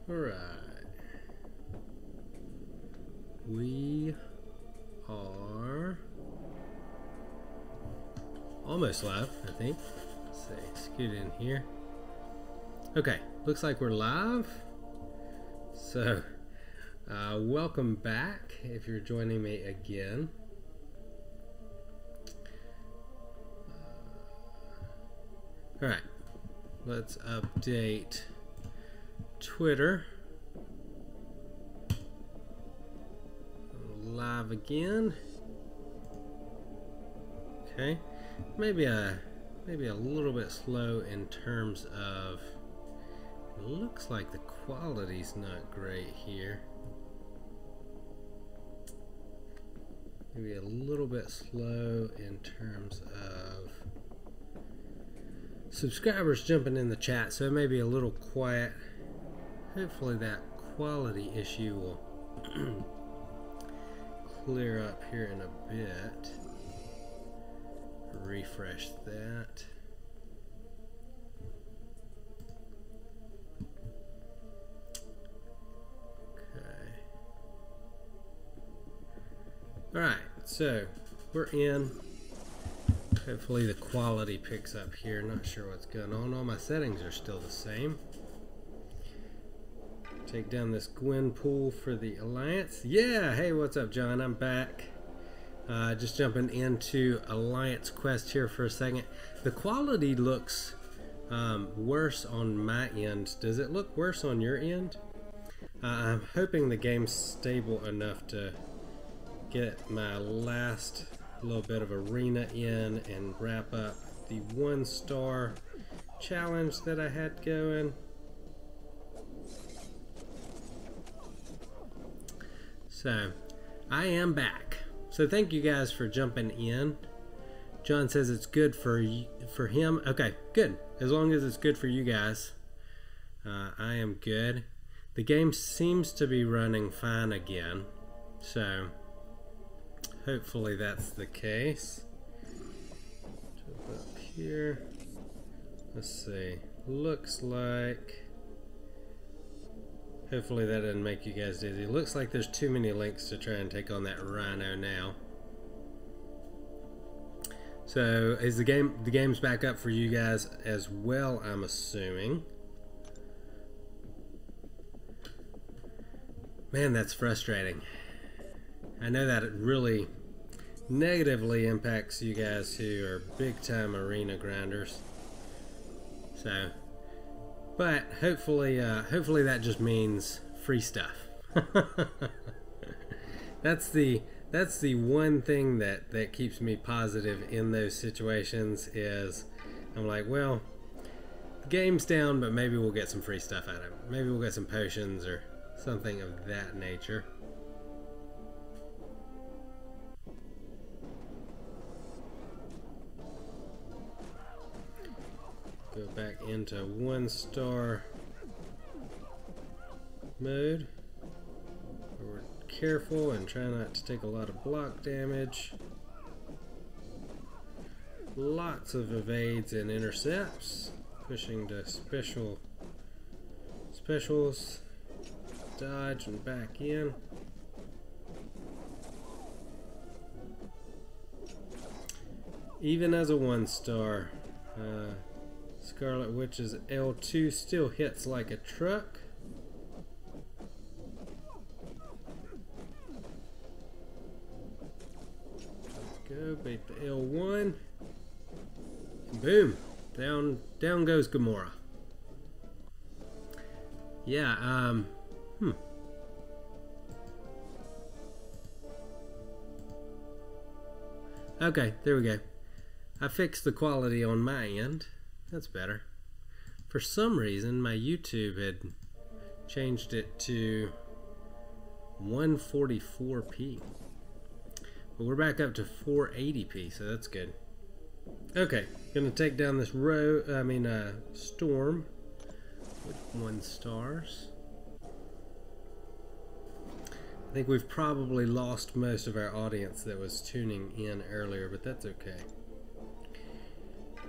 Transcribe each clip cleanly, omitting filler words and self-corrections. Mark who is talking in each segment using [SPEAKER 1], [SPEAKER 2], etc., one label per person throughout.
[SPEAKER 1] Alright. We are almost live, I think. Let's see, let's get in here. Okay, looks like we're live. So, welcome back if you're joining me again. Alright, let's update Twitter. Live again. Okay, maybe a little bit slow in terms of, it looks like the quality's not great here. Maybe a little bit slow in terms of subscribers jumping in the chat, so it may be a little quiet. Hopefully that quality issue will clear up here in a bit. Refresh that. Okay. Alright, so we're in. Hopefully the quality picks up here. Not sure what's going on. All my settings are still the same. Take down this Gwen pool for the Alliance. Yeah, hey, what's up, John? I'm back. Just jumping into Alliance Quest here for a second. The quality looks worse on my end. Does it look worse on your end? I'm hoping the game's stable enough to get my last little bit of arena in and wrap up the 1-star challenge that I had going. So I am back. So thank you guys for jumping in. John says it's good for him. Okay, good. As long as it's good for you guys, I am good. The game seems to be running fine again, so hopefully that's the case. Jump up here. Let's see. Looks like, hopefully that doesn't make you guys dizzy. Looks like there's too many links to try and take on that rhino now. So is the game's back up for you guys as well, I'm assuming. Man, that's frustrating. I know that it really negatively impacts you guys who are big time arena grinders. So, but hopefully that just means free stuff. That's the one thing that keeps me positive in those situations, is I'm like, well, the game's down, but maybe we'll get some free stuff out of it. Maybe we'll get some potions or something of that nature. Go back into 1-star mode. We're careful and try not to take a lot of block damage. Lots of evades and intercepts. Pushing to specials. Dodge and back in. Even as a 1-star, Scarlet Witch's L2 still hits like a truck. Let's go, bait the L1. And boom! Down goes Gamora. Yeah, Okay, there we go. I fixed the quality on my end. That's better. For some reason, my YouTube had changed it to 144p. But we're back up to 480p, so that's good. Okay, gonna take down this storm with 1 stars. I think we've probably lost most of our audience that was tuning in earlier, but that's okay.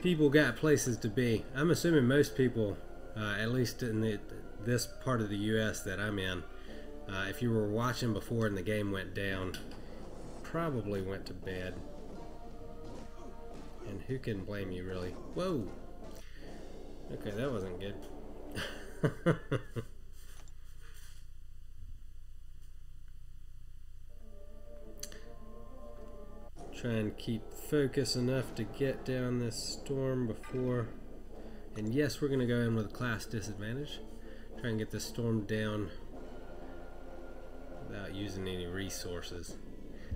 [SPEAKER 1] People got places to be. I'm assuming most people, at least in this part of the US that I'm in, if you were watching before and the game went down, probably went to bed. And who can blame you, really? Whoa! Okay, that wasn't good. Try and keep focus enough to get down this storm before. And yes, we're going to go in with a class disadvantage. Try and get this storm down without using any resources.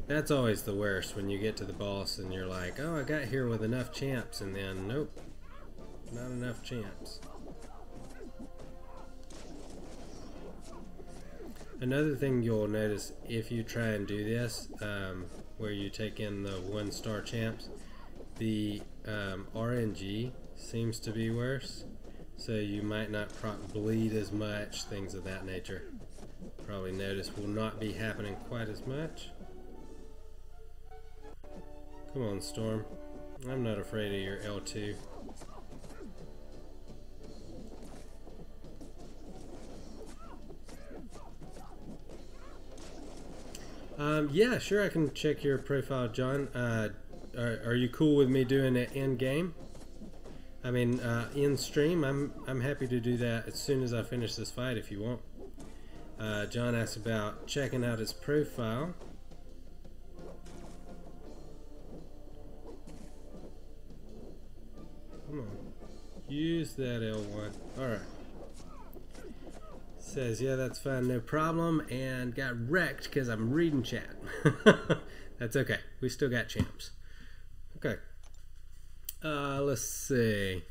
[SPEAKER 1] That's always the worst, when you get to the boss and you're like, oh, I got here with enough champs, and then nope, not enough champs. Another thing you'll notice if you try and do this, where you take in the 1-star champs, the RNG seems to be worse, so you might not bleed as much, things of that nature. Probably notice will not be happening quite as much. Come on, Storm. I'm not afraid of your L2. Yeah, sure, I can check your profile, John. Are you cool with me doing it in game? I mean, in stream. I'm happy to do that as soon as I finish this fight, if you want. John asked about checking out his profile. Come on, use that L1. All right. Says, yeah, that's fine, no problem, and got wrecked because I'm reading chat. That's okay. We still got champs. Okay. Let's see.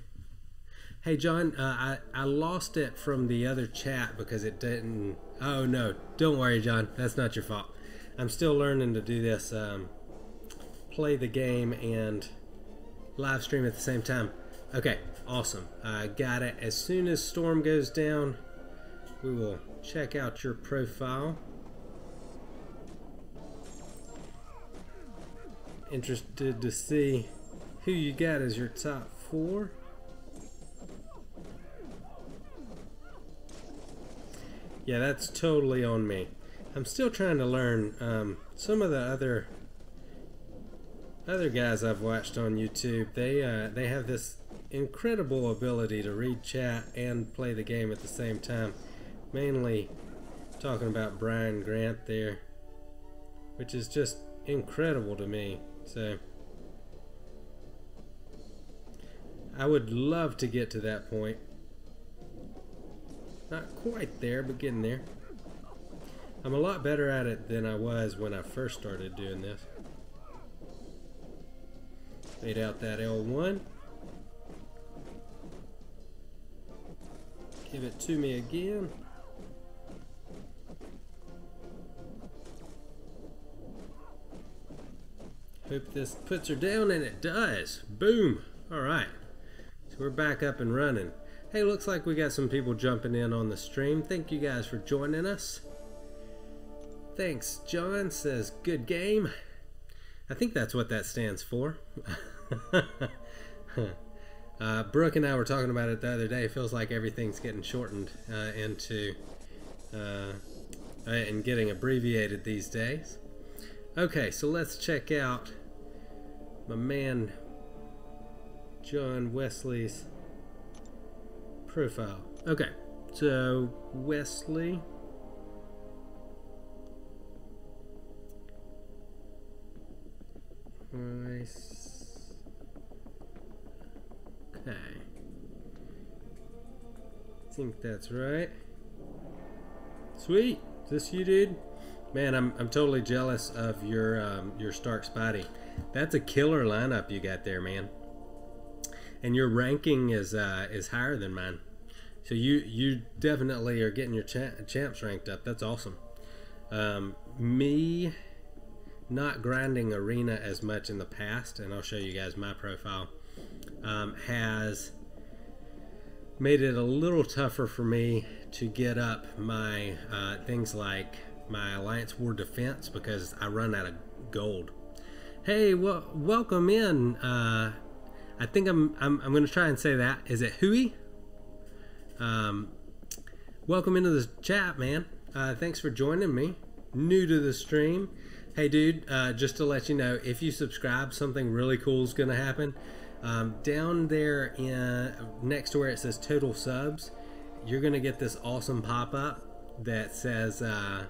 [SPEAKER 1] Hey, John, I lost it from the other chat because it didn't... Oh, no. Don't worry, John. That's not your fault. I'm still learning to do this. Play the game and live stream at the same time. Okay, awesome. I got it. As soon as Storm goes down, we will check out your profile. Interested to see who you got as your top 4. Yeah, that's totally on me. I'm still trying to learn. Some of the other guys I've watched on YouTube, they have this incredible ability to read chat and play the game at the same time. Mainly talking about Brian Grant there, which is just incredible to me. So I would love to get to that point. Not quite there, but getting there. I'm a lot better at it than I was when I first started doing this. Made out that L1. Give it to me again. Hope this puts her down, and it does. Boom. Alright. So we're back up and running. Hey, looks like we got some people jumping in on the stream. Thank you guys for joining us. Thanks, John says good game. I think that's what that stands for. Brooke and I were talking about it the other day. It feels like everything's getting shortened into and getting abbreviated these days. Okay, so let's check out my man John Wesley's profile. Okay, so Wesley. Nice. Okay. I think that's right. Sweet. Is this you, dude? Man, I'm totally jealous of your Stark Spidey. That's a killer lineup you got there, man. And your ranking is higher than mine. So you definitely are getting your champs ranked up. That's awesome. Me not grinding arena as much in the past, and I'll show you guys my profile, has made it a little tougher for me to get up my things like my Alliance War defense because I run out of gold. Hey, welcome in. I think I'm going to try and say that. Is it Hui? welcome into the chat, man. Thanks for joining me. New to the stream. Hey, dude, just to let you know, if you subscribe, something really cool is going to happen. Down there next to where it says total subs, you're going to get this awesome pop-up that says that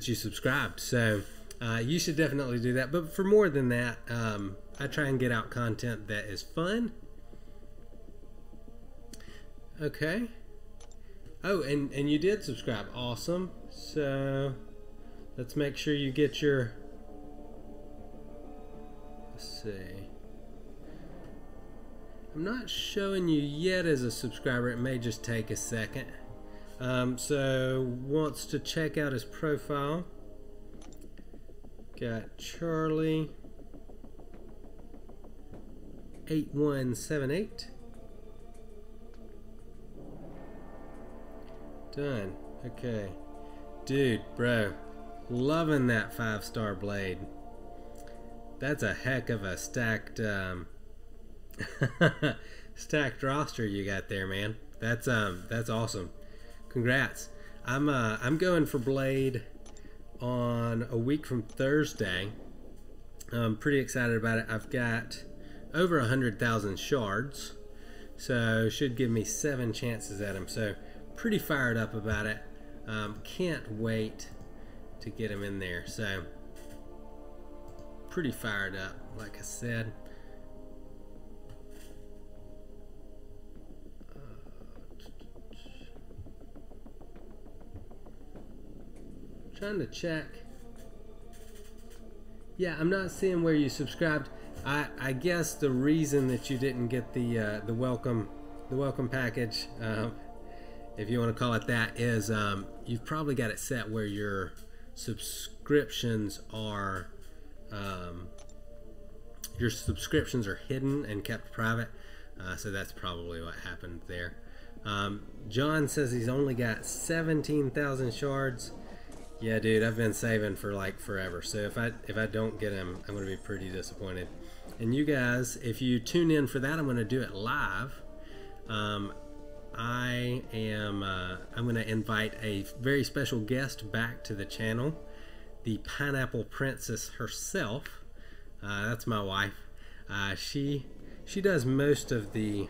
[SPEAKER 1] you subscribed. So you should definitely do that. But for more than that, I try and get out content that is fun. Okay. Oh, and you did subscribe. Awesome. So let's make sure you get your... Let's see. I'm not showing you yet as a subscriber. It may just take a second. So wants to check out his profile. Got Charlie 8178. Done. Okay. Dude, bro, loving that 5-star blade. That's a heck of a stacked stacked roster you got there, man. That's awesome. Congrats. I'm going for blade on a week from Thursday. I'm pretty excited about it. I've got over 100,000 shards, so should give me 7 chances at him. So pretty fired up about it. Can't wait to get him in there. So pretty fired up, like I said. Trying to check. Yeah, I'm not seeing where you subscribed. I guess the reason that you didn't get the welcome package, if you want to call it that, is you've probably got it set where your subscriptions are hidden and kept private. So that's probably what happened there. John says he's only got 17,000 shards. Yeah, dude, I've been saving for like forever. So if I don't get him, I'm going to be pretty disappointed. And you guys, if you tune in for that, I'm going to do it live. I'm going to invite a very special guest back to the channel, the Pineapple Princess herself. That's my wife. She does most of the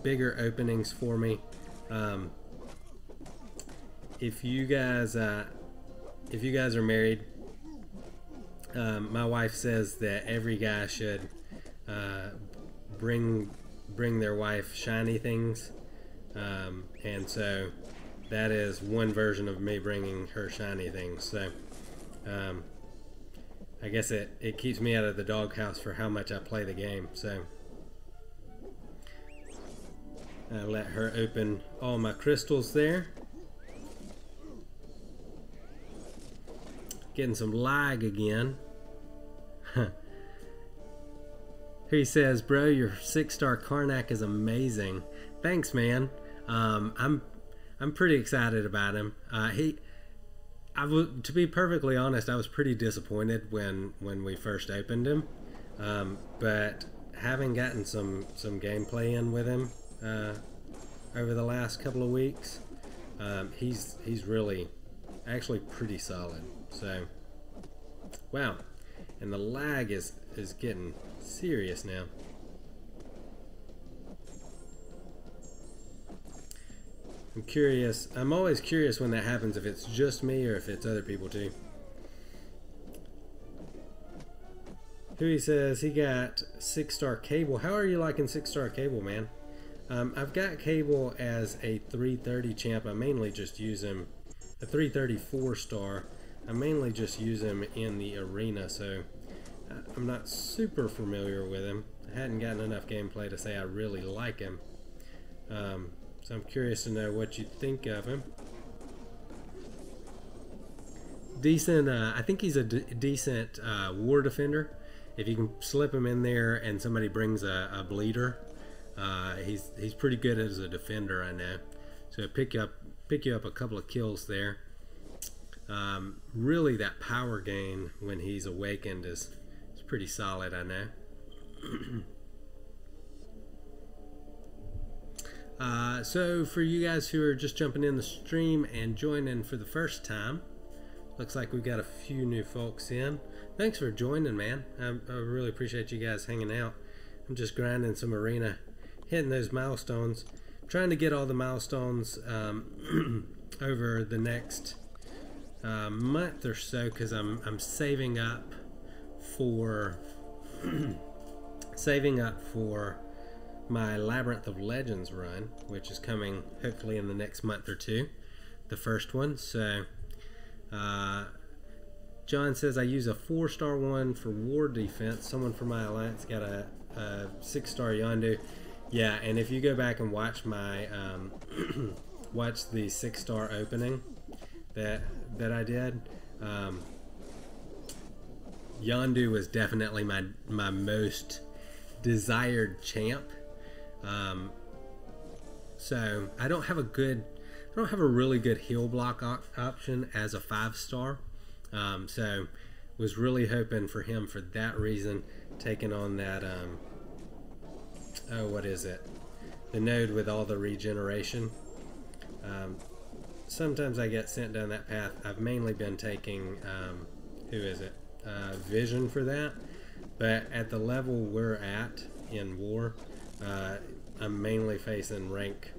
[SPEAKER 1] bigger openings for me. If you guys are married, my wife says that every guy should bring their wife shiny things, and so that is one version of me bringing her shiny things. So I guess it keeps me out of the doghouse for how much I play the game. So I let her open all my crystals there. Getting some lag again. He says, bro, your 6-star Karnak is amazing. Thanks, man. I'm pretty excited about him. To be perfectly honest, I was pretty disappointed when we first opened him. But having gotten some gameplay in with him over the last couple of weeks, he's really actually pretty solid. So wow, and the lag is getting serious now. I'm curious. I'm always curious when that happens, if it's just me or if it's other people too. Huey says he got 6-star Cable. How are you liking 6-star Cable, man? I've got Cable as a 330 champ. I mainly just use him a 334 star. I mainly just use him in the arena, so I'm not super familiar with him. I hadn't gotten enough gameplay to say I really like him. So I'm curious to know what you think of him. Decent, I think he's a decent war defender. If you can slip him in there and somebody brings a bleeder, he's pretty good as a defender, I know. So pick you up a couple of kills there. Really, that power gain when he's awakened is pretty solid, I know. So for you guys who are just jumping in the stream and joining for the first time, looks like we've got a few new folks in. Thanks for joining, man. I really appreciate you guys hanging out. I'm just grinding some arena, hitting those milestones, trying to get all the milestones over the next month or so, because I'm saving up for my Labyrinth of Legends run, which is coming hopefully in the next month or two, the first one. So John says, I use a 4-star one for war defense. Someone from my alliance got a 6-star Yondu. Yeah, and if you go back and watch my watch the 6-star opening that I did, Yondu was definitely my most desired champ. So I don't have a really good heal block option as a 5-star. So was really hoping for him for that reason, taking on that oh, what is it, the node with all the regeneration. Sometimes I get sent down that path. I've mainly been taking who is it, Vision for that, but at the level we're at in war, I'm mainly facing rank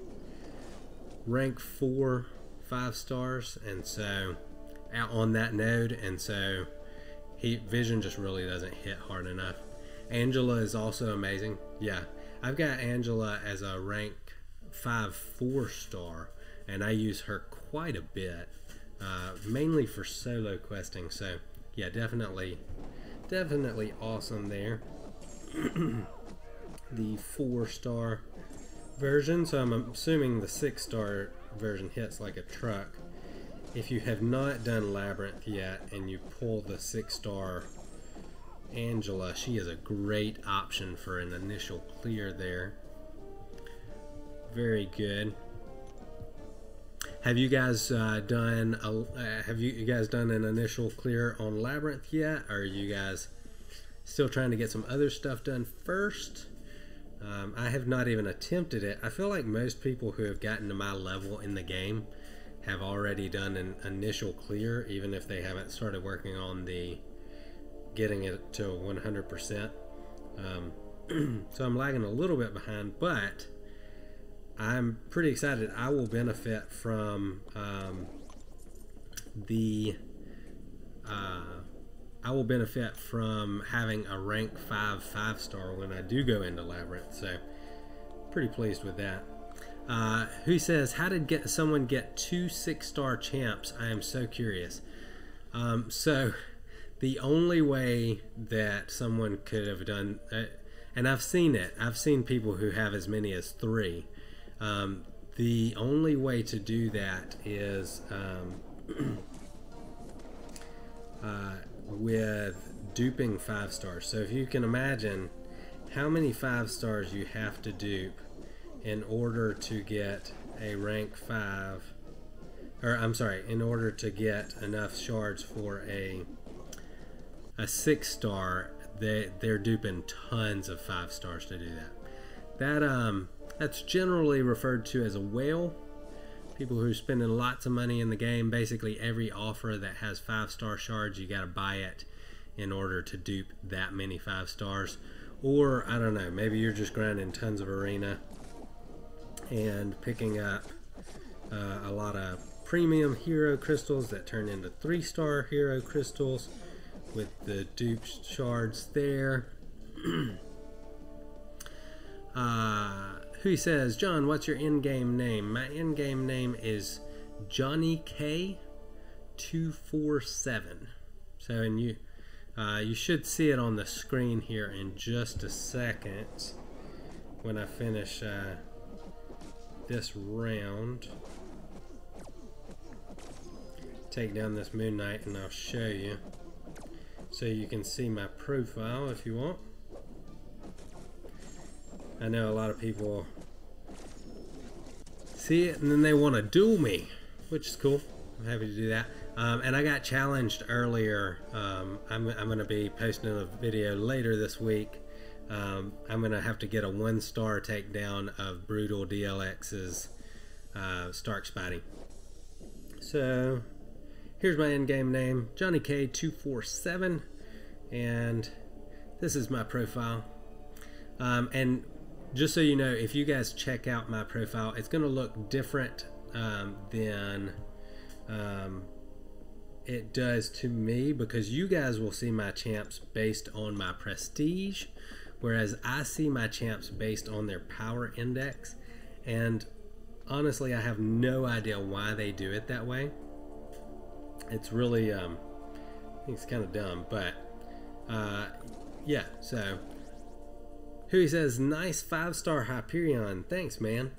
[SPEAKER 1] 4 5-stars, and so out on that node, and so Vision just really doesn't hit hard enough. Angela is also amazing. Yeah, I've got Angela as a rank 5 4-star, and I use her quite a bit, mainly for solo questing. So yeah, definitely awesome there. The 4-star version, so I'm assuming the 6-star version hits like a truck. If you have not done Labyrinth yet and you pull the 6-star Angela, she is a great option for an initial clear there. Very good. Have you guys done an initial clear on Labyrinth yet, or are you guys still trying to get some other stuff done first? I have not even attempted it. I feel like most people who have gotten to my level in the game have already done an initial clear, even if they haven't started working on the getting it to 100%. So I'm lagging a little bit behind, but I'm pretty excited. I will benefit from having a rank 5 5-star when I do go into Labyrinth, so pretty pleased with that. Who says, how did someone get 2 6-star champs? I am so curious. So the only way that someone could have done, and I've seen it, I've seen people who have as many as 3. The only way to do that is with duping 5-stars. So if you can imagine how many 5-stars you have to dupe in order to get a rank 5, or I'm sorry, in order to get enough shards for a 6-star, they're duping tons of 5-stars to do that. That's generally referred to as a whale. People who are spending lots of money in the game. Basically every offer that has 5-star shards, you got to buy it in order to dupe that many 5-stars. Or I don't know, maybe you're just grinding tons of arena and picking up a lot of premium hero crystals that turn into 3-star hero crystals with the dupe shards there. Who says, John, what's your in-game name? My in-game name is Johnny K 247. So, and you should see it on the screen here in just a second when I finish this round. Take down this Moon Knight and I'll show you, so you can see my profile if you want. I know a lot of people see it and then they want to duel me, which is cool. I'm happy to do that. And I got challenged earlier. I'm going to be posting a video later this week I'm gonna have to get a 1-star takedown of Brutal DLX's Stark Spidey. So here's my in-game name, Johnny K247, and this is my profile. And just so you know, if you guys check out my profile, it's gonna look different than it does to me, because you guys will see my champs based on my prestige, whereas I see my champs based on their power index. And honestly, I have no idea why they do it that way. It's really I think it's kind of dumb, but yeah. So who says, nice 5-star Hyperion, thanks man.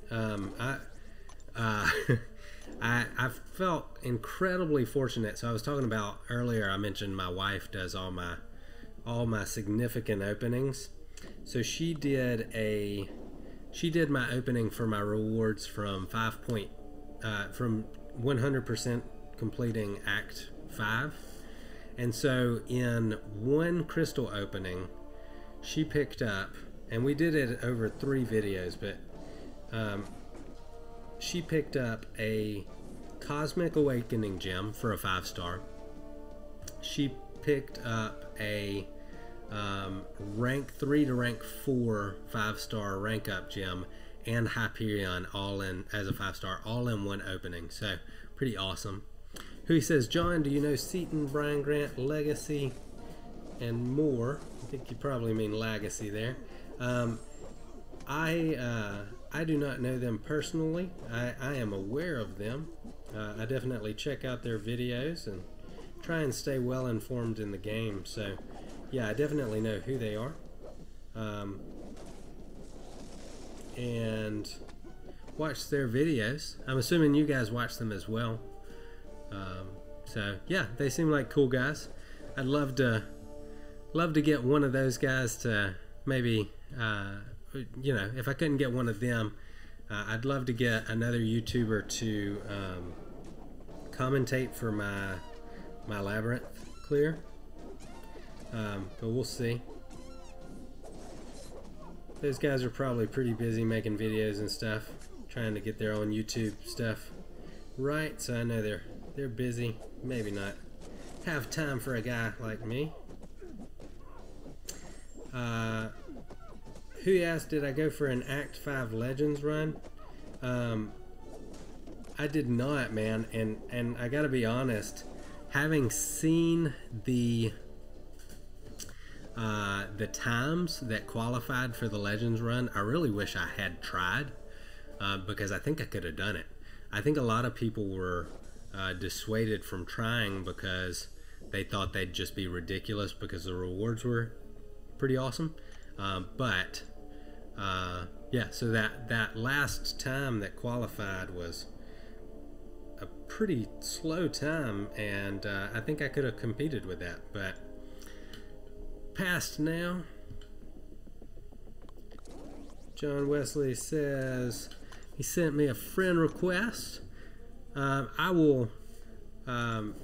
[SPEAKER 1] I felt incredibly fortunate. So I was talking about earlier, I mentioned my wife does all my significant openings. So she did my opening for my rewards from 100% completing Act 5. And so in one crystal opening, she picked up, and we did it over 3 videos, but she picked up a Cosmic Awakening gem for a 5-star. She picked up a rank 3 to rank 4 5-star rank up gem and Hyperion all in as a 5-star, all in one opening. So pretty awesome. Who says, John, do you know Seaton, Brian Grant, Legacy, and more? I think you probably mean Legacy there. I do not know them personally. I am aware of them. I definitely check out their videos and try and stay well informed in the game. So yeah, I definitely know who they are. And watch their videos. I'm assuming you guys watch them as well. So yeah, they seem like cool guys. I'd love to get one of those guys to maybe you know, if I couldn't get one of them, I'd love to get another YouTuber to commentate for my Labyrinth clear. But we'll see. Those guys are probably pretty busy making videos and stuff, trying to get their own YouTube stuff right. So I know they're busy. Maybe not have time for a guy like me. Who asked, did I go for an Act 5 Legends run? I did not, man. And I gotta be honest, having seen the times that qualified for the Legends run, I really wish I had tried, because I think I could have done it. I think a lot of people were dissuaded from trying because they thought they'd just be ridiculous because the rewards were pretty awesome. But yeah, so that last time that qualified was a pretty slow time, and I think I could have competed with that, but passed now. John Wesley says he sent me a friend request. I will, John,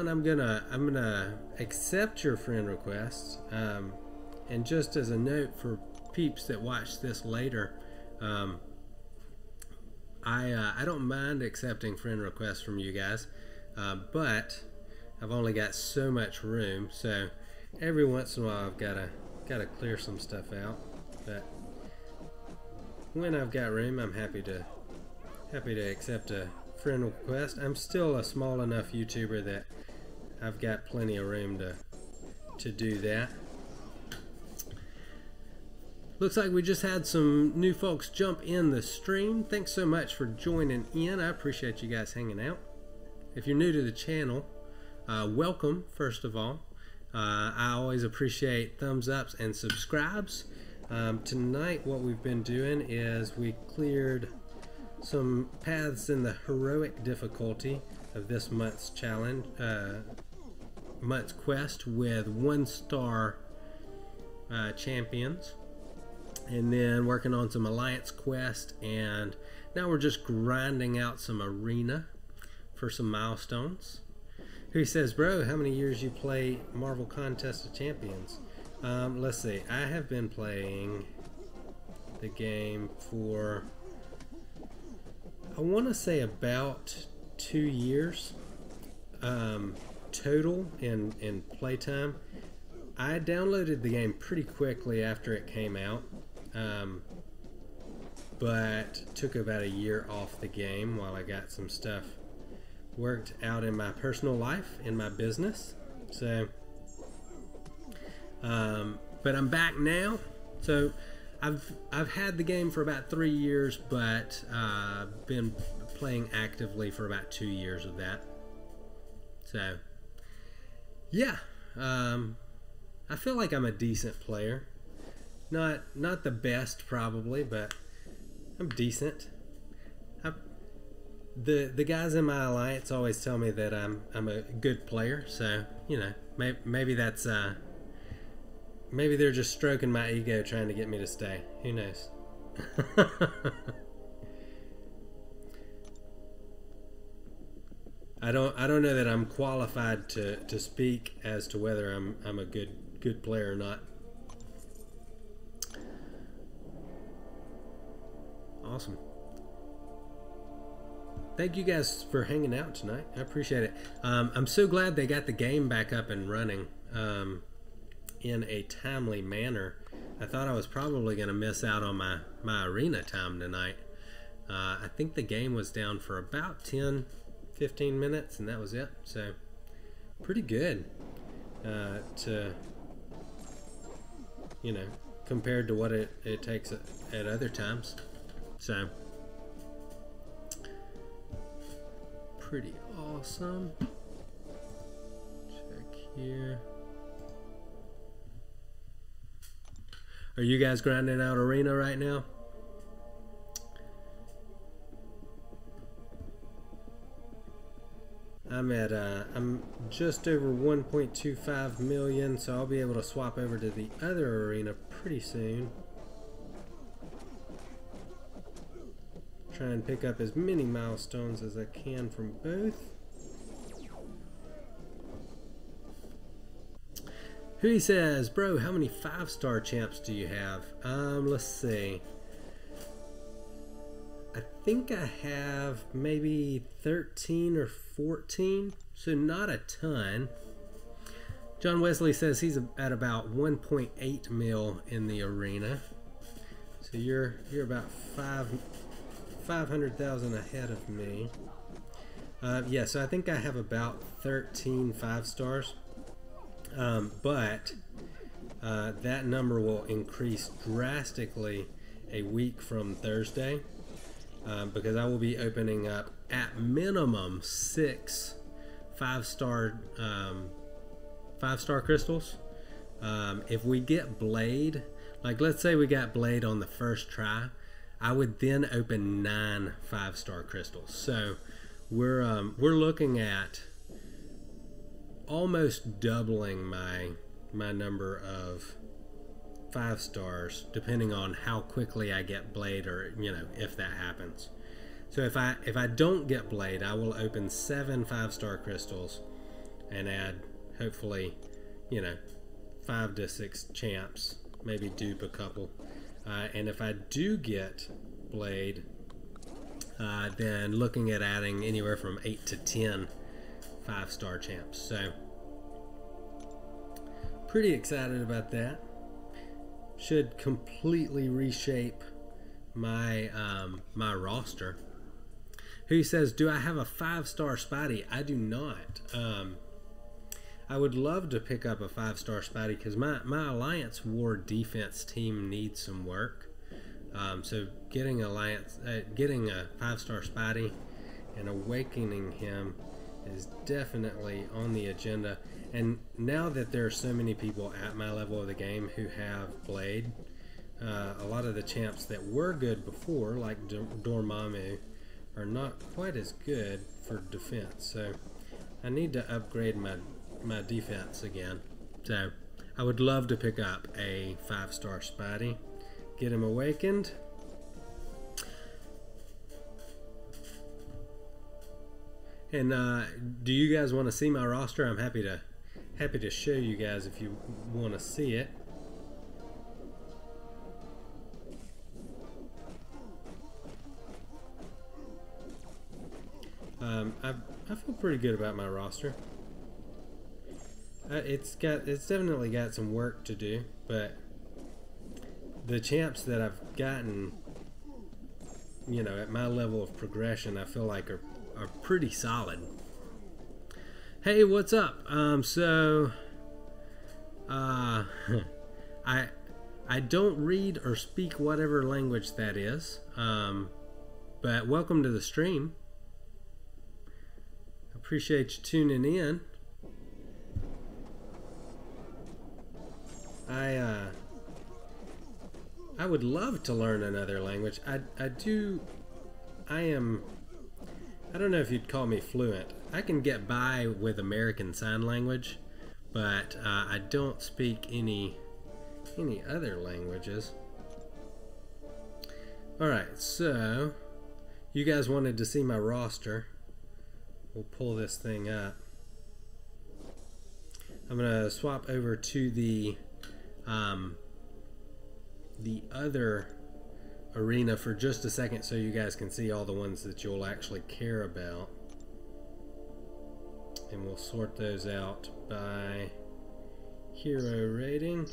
[SPEAKER 1] I'm gonna accept your friend request. And just as a note for peeps that watch this later, I don't mind accepting friend requests from you guys, but I've only got so much room, so every once in a while I've gotta clear some stuff out. But when I've got room, I'm happy to accept a friend request. I'm still a small enough YouTuber that I've got plenty of room to do that. Looks like we just had some new folks jump in the stream. Thanks so much for joining in. I appreciate you guys hanging out. If you're new to the channel, welcome, first of all. I always appreciate thumbs ups and subscribes. Tonight what we've been doing is we cleared some paths in the heroic difficulty of this month's challenge, month's quest with 1-star champions, and then working on some alliance quest, and now we're just grinding out some arena for some milestones. Who says, bro, how many years you play Marvel Contest of Champions? Let's see. I have been playing the game for, I want to say, about 2 years total in playtime. I downloaded the game pretty quickly after it came out, but took about a year off the game while I got some stuff worked out in my personal life, in my business. So, but I'm back now. So I've had the game for about 3 years, but been playing actively for about 2 years of that. So, yeah. I feel like I'm a decent player. Not the best probably, but I'm decent. The guys in my alliance always tell me that I'm a good player, so you know, maybe that's maybe they're just stroking my ego trying to get me to stay. Who knows? I don't know that I'm qualified to speak as to whether I'm a good player or not. Awesome. Thank you guys for hanging out tonight. I appreciate it. I'm so glad they got the game back up and running in a timely manner. I thought I was probably going to miss out on my arena time tonight. I think the game was down for about 10-15 minutes, and that was it. So pretty good to, you know, compared to what it takes at other times. So pretty awesome. Check here. Are you guys grinding out arena right now? I'm just over 1.25 million, so I'll be able to swap over to the other arena pretty soon. Try and pick up as many milestones as I can from both. Who says, bro, how many 5-star champs do you have? Let's see. I think I have maybe 13 or 14, so not a ton. John Wesley says he's at about 1.8 mil in the arena. So you're about 500,000 ahead of me. Yeah, so I think I have about 13 5-stars. But that number will increase drastically a week from Thursday, because I will be opening up at minimum 6 5-star crystals. If we get Blade, like let's say we got Blade on the first try, I would then open 9 5-star crystals. So we're looking at almost doubling my number of 5-stars, depending on how quickly I get Blade, or you know, if that happens. So if I don't get Blade, I will open 7 5-star crystals and add, hopefully, you know, 5 to 6 champs, maybe dupe a couple. And if I do get Blade, then looking at adding anywhere from 8 to 10 5-star champs. So pretty excited about that. Should completely reshape my my roster. Who says, do I have a 5-star Spidey? I do not. I would love to pick up a 5-star Spidey because my Alliance War defense team needs some work. So getting a 5-star Spidey and awakening him is definitely on the agenda. And now that there are so many people at my level of the game who have Blade, a lot of the champs that were good before, like Dormammu, are not quite as good for defense. So I need to upgrade my defense again. So I would love to pick up a 5-star Spidey, get him awakened. And do you guys want to see my roster? I'm happy to show you guys if you want to see it. I feel pretty good about my roster. It's definitely got some work to do, but the champs that I've gotten, you know, at my level of progression, I feel like are pretty solid. Hey, what's up? I don't read or speak whatever language that is, but welcome to the stream. Appreciate you tuning in. I would love to learn another language. I don't know if you'd call me fluent. I can get by with American Sign Language, but I don't speak any other languages. Alright, so you guys wanted to see my roster. We'll pull this thing up. I'm gonna swap over to the other arena for just a second so you guys can see all the ones that you'll actually care about, and we'll sort those out by hero rating.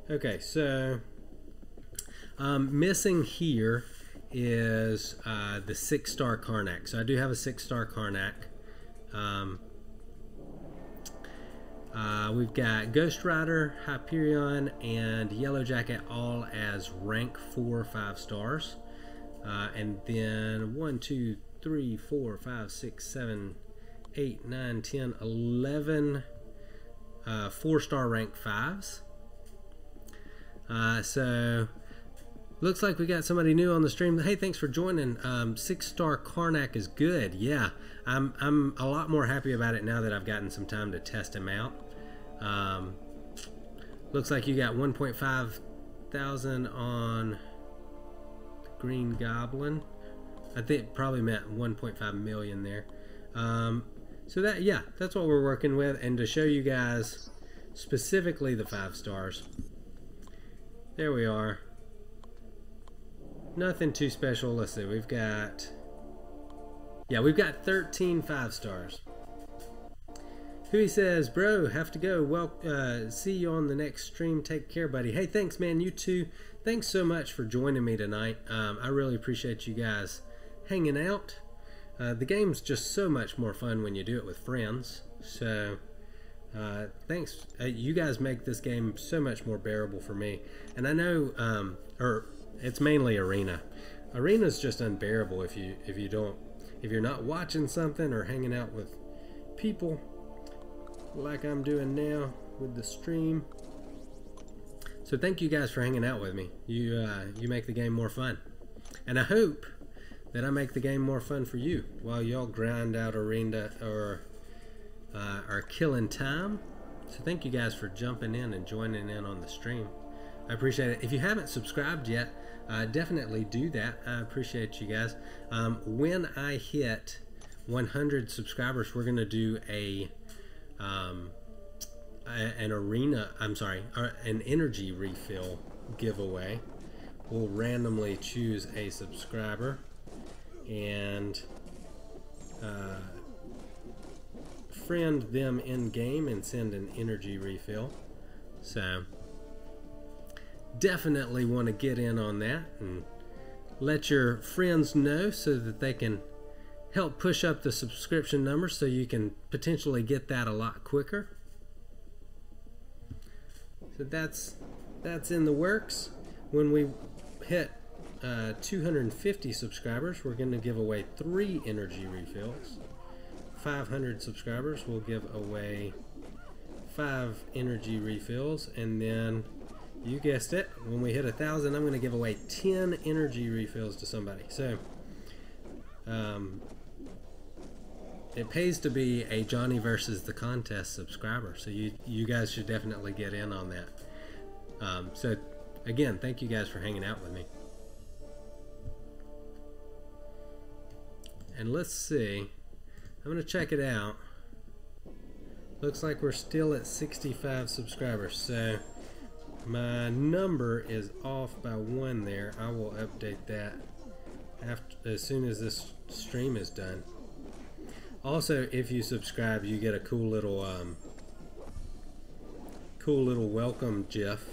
[SPEAKER 1] Okay, so missing here is the 6-star Karnak. So I do have a 6-star Karnak. We've got Ghost Rider, Hyperion, and Yellow Jacket all as rank 4 5 stars. And then 1, 2, 3, 4, 5, 6, 7, 8, 9, 10, 11 4-star rank 5s. So looks like we got somebody new on the stream. Hey, thanks for joining. 6-star Karnak is good. Yeah, I'm a lot more happy about it now that I've gotten some time to test him out. Looks like you got 1.5 thousand on the Green Goblin. I think probably meant 1.5 million there. So that's what we're working with. And to show you guys specifically the 5 stars, there we are. Nothing too special. Let's see, we've got 13 5 stars. Who says, bro, have to go. Well, see you on the next stream. Take care, buddy. Hey, thanks, man. You too. Thanks so much for joining me tonight. I really appreciate you guys hanging out. The game's just so much more fun when you do it with friends. So, thanks. You guys make this game so much more bearable for me. And I know, it's mainly Arena. Arena's just unbearable if you're not watching something or hanging out with people like I'm doing now with the stream. So thank you guys for hanging out with me. You make the game more fun, and I hope that I make the game more fun for you while y'all grind out Arena or are killing time. So thank you guys for jumping in and joining in on the stream. I appreciate it. If you haven't subscribed yet, definitely do that. I appreciate you guys. When I hit 100 subscribers, we're gonna do an energy refill giveaway. We'll randomly choose a subscriber and friend them in game and send an energy refill. So definitely want to get in on that and let your friends know so that they can help push up the subscription number so you can potentially get that a lot quicker. So that's in the works. When we hit 250 subscribers, we're going to give away 3 energy refills. 500 subscribers, we'll give away 5 energy refills, and then you guessed it, when we hit 1,000, I'm going to give away 10 energy refills to somebody. So it pays to be a Johnny versus the Contest subscriber, so you guys should definitely get in on that. So again, thank you guys for hanging out with me. And let's see, I'm going to check it out. Looks like we're still at 65 subscribers, so my number is off by 1 there. I will update that as soon as this stream is done. Also, if you subscribe, you get a cool little welcome GIF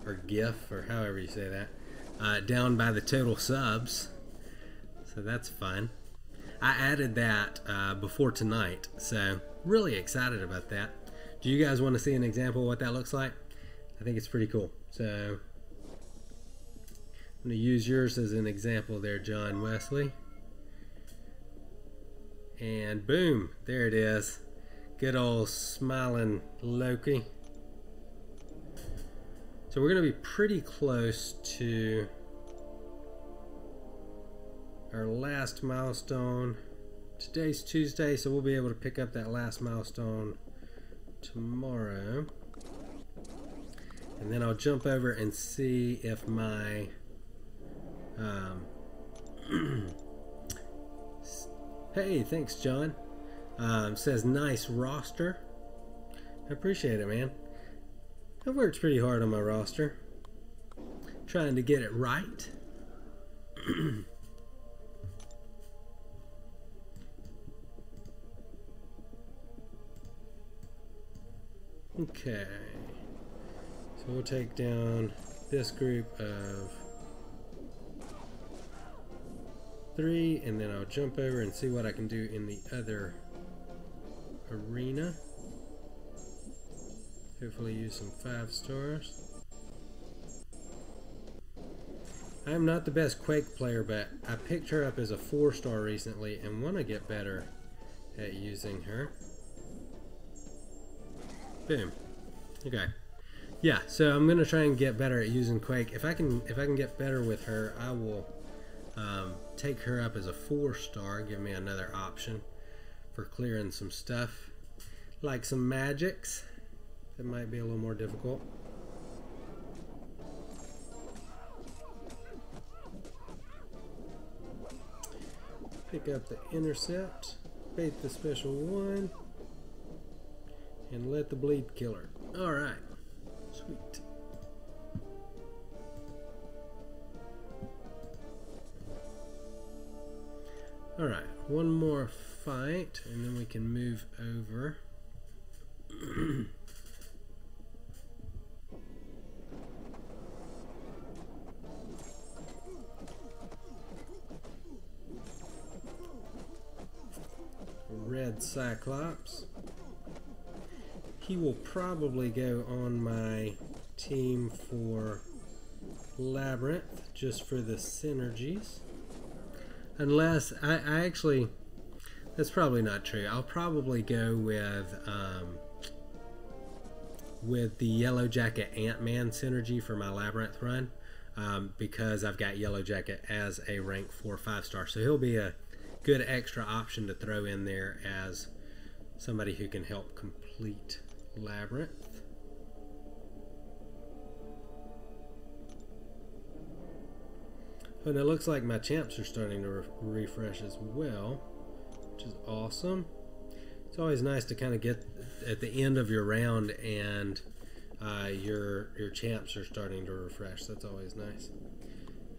[SPEAKER 1] or GIF or however you say that down by the total subs. So that's fun. I added that before tonight, so really excited about that. Do you guys want to see an example of what that looks like? I think it's pretty cool. So I'm going to use yours as an example there, John Wesley. And boom, there it is. Good old smiling Loki. So we're going to be pretty close to our last milestone. Today's Tuesday, so we'll be able to pick up that last milestone tomorrow. And then I'll jump over and see if my hey, thanks John. Says nice roster. I appreciate it, man. I've worked pretty hard on my roster, trying to get it right. Okay, so we'll take down this group of 3, and then I'll jump over and see what I can do in the other arena. Hopefully use some 5 stars. I'm not the best Quake player, but I picked her up as a 4-star recently and want to get better at using her. Boom. Okay. Yeah, so I'm gonna try and get better at using Quake. If I can get better with her, I will take her up as a 4-star. Give me another option for clearing some stuff, like some magics that might be a little more difficult. Pick up the intercept, bait the special one, and let the bleed kill her. Alright, sweet. Alright, one more fight and then we can move over. Red Cyclops. He will probably go on my team for Labyrinth just for the synergies. Unless I actually, that's probably not true. I'll probably go with the Yellow Jacket Ant-Man synergy for my Labyrinth run, because I've got Yellow Jacket as a rank 4 5-star, so he'll be a good extra option to throw in there as somebody who can help complete Labyrinth. Oh, and it looks like my champs are starting to refresh as well, which is awesome. It's always nice to kind of get at the end of your round and your champs are starting to refresh. That's always nice.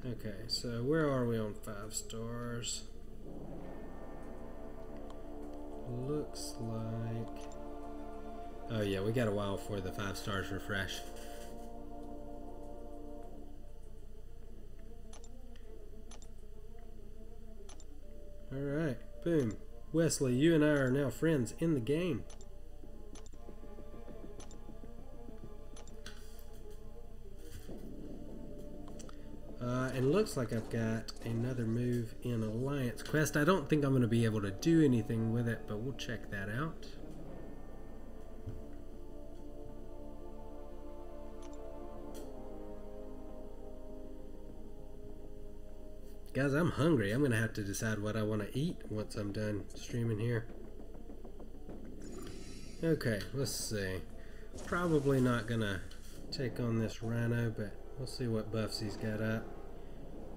[SPEAKER 1] Okay, so where are we on 5 stars? Looks like, oh yeah, we got a while for the 5 stars refresh. Alright, boom. Wesley, you and I are now friends in the game. And looks like I've got another move in Alliance Quest. I don't think I'm going to be able to do anything with it, but we'll check that out. Guys, I'm hungry. I'm going to have to decide what I want to eat once I'm done streaming here. Okay, let's see. Probably not going to take on this Rhino, but we'll see what buffs he's got up.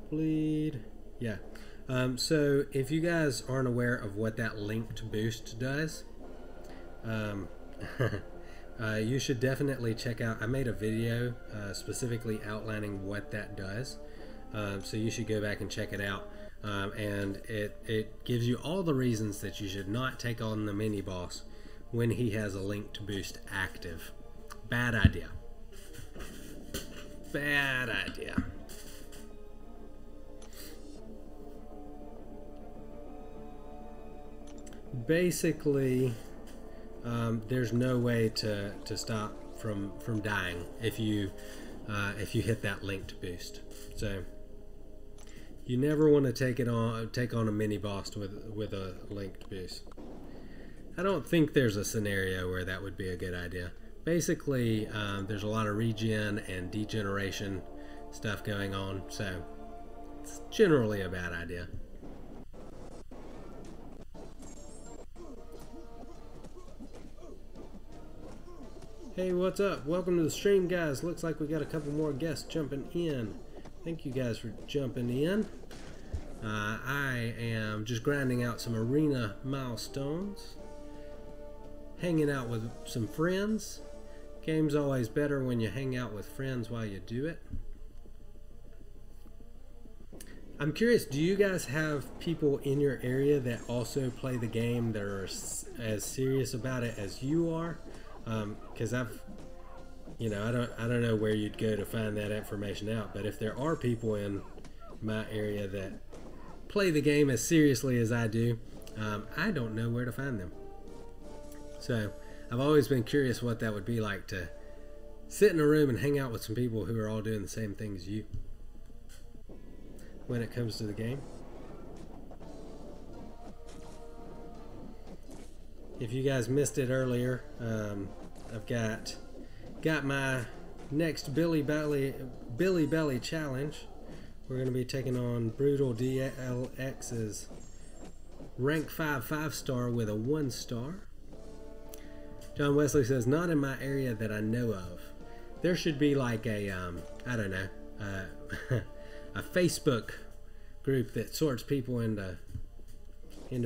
[SPEAKER 1] Bleed. Yeah. So if you guys aren't aware of what that linked boost does, you should definitely check out. I made a video specifically outlining what that does. So you should go back and check it out. And it gives you all the reasons that you should not take on the mini boss when he has a linked boost active. Bad idea. Bad idea. Basically, there's no way to stop from dying if you hit that linked boost. So you never want to take on a mini boss with a linked boost. I don't think there's a scenario where that would be a good idea. Basically, there's a lot of regen and degeneration stuff going on, so it's generally a bad idea. Hey, what's up? Welcome to the stream, guys. Looks like we got a couple more guests jumping in. Thank you guys for jumping in. I am just grinding out some arena milestones, hanging out with some friends. Game's always better when you hang out with friends while you do it. I'm curious, do you guys have people in your area that also play the game that are as serious about it as you are? Because I don't know where you'd go to find that information out, but if there are people in my area that play the game as seriously as I do, I don't know where to find them. So I've always been curious what that would be like to sit in a room and hang out with some people who are all doing the same thing as you when it comes to the game. If you guys missed it earlier, I've got my next Billy Belly challenge. We're going to be taking on Brutal DLX's rank 5 5-star with a 1-star. John Wesley says, not in my area that I know of. There should be like a, I don't know, a Facebook group that sorts people into